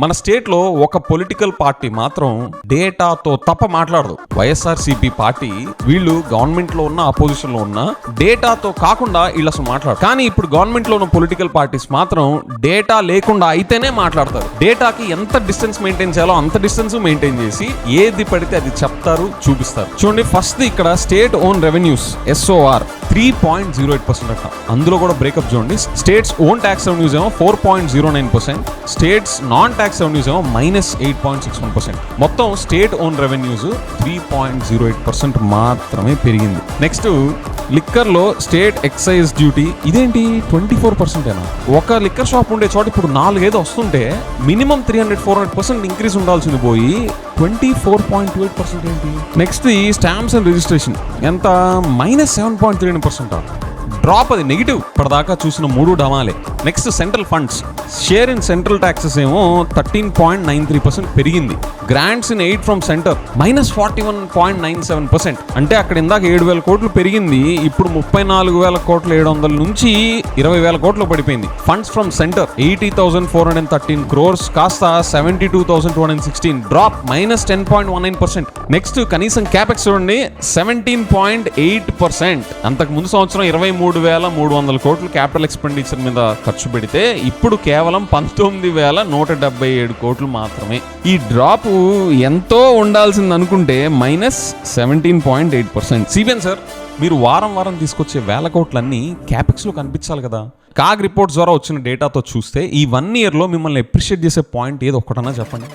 మన స్టేట్ లో ఒక పొలిటికల్ పార్టీ మాత్రం డేటాతో తప్ప మాట్లాడదు. వైఎస్ఆర్సీపీ పార్టీ వీళ్ళు గవర్నమెంట్ లో ఉన్న అపోజిషన్ లో ఉన్న డేటాతో కాకుండా వీళ్ళు అసలు మాట్లాడరు. కానీ ఇప్పుడు గవర్నమెంట్ లో ఉన్న పొలిటికల్ పార్టీస్ మాత్రం డేటా లేకుండా అయితేనే మాట్లాడతారు. డేటాకి ఎంత డిస్టెన్స్ మెయింటైన్ చేయాలో అంత డిస్టెన్స్ మెయింటైన్ చేసి ఏది పడితే అది చెప్తారు, చూపిస్తారు. చూడండి, ఫస్ట్ ఇక్కడ స్టేట్ ఓన్ రెవెన్యూస్ SOR 3.08% అంట. అందులో కూడా బ్రేకప్ చూడండి. స్టేట్స్ ఓన్ ట్యాక్స్ రెవెన్యూస్ ఏమో 4.09%, స్టేట్స్ నాన్ ట్యాక్స్ రెవెన్యూస్ ఏమో -8.61%. మొత్తం స్టేట్ ఓన్ రెవెన్యూస్ 3.08% మాత్రమే పెరిగింది. నెక్స్ట్ లిక్కర్ లో స్టేట్ ఎక్సైజ్ డ్యూటీ ఇదేంటి 24%. ఒక లిక్కర్ షాప్ ఉండే చోట ఇప్పుడు 4-5 వస్తుంటే మినిమం 300-400% ఇంక్రీజ్ ఉండాల్సింది పోయి 24.28% ఏంటి? నెక్స్ట్ ఈ స్టాంప్స్ అండ్ రిజిస్ట్రేషన్ ఎంత -7.39%. డ్రాప్, అది నెగిటివ్. ఇప్పటిదాకా చూసిన 3 డమాలే. Next central funds share in central taxes ఏమో 13.93% పెరిగింది. Grants in aid from centre -41.97%. అంటే అక్కడ ఇందాక 7,000 కోట్లు పెరిగింది, ఇప్పుడు 34,700 నుంచి 20,000 కోట్లు పడిపోయింది. ఫండ్స్ ఫ్రమ్ సెంటర్ 80,413 crores కాస్త 72,216, డ్రాప్ -10.19%. నెక్స్ట్ కనీసం క్యాపెక్స్ చూడండి 17.8%. అంతకు ముందు సంవత్సరం 23,300 కోట్లు క్యాపిటల్ ఎక్స్పెండిచర్ మీద ఖర్చు పెడితే ఇప్పుడు కేవలం 19,177 కోట్లు మాత్రమే. ఈ డ్రాప్ ఎంతో ఉండాల్సింది అనుకుంటే -17.8%. సిబిఎన్ సార్, మీరు వారం వారం తీసుకొచ్చే 1,000 కోట్లన్నీ క్యాపెక్స్ లో కనిపించాలి కదా. కాగ్ రిపోర్ట్స్ ద్వారా వచ్చిన డేటాతో చూస్తే ఈ 1 year లో మిమ్మల్ని అప్రిషియేట్ చేసే పాయింట్ ఏదో ఒక్కటన్నా చెప్పండి.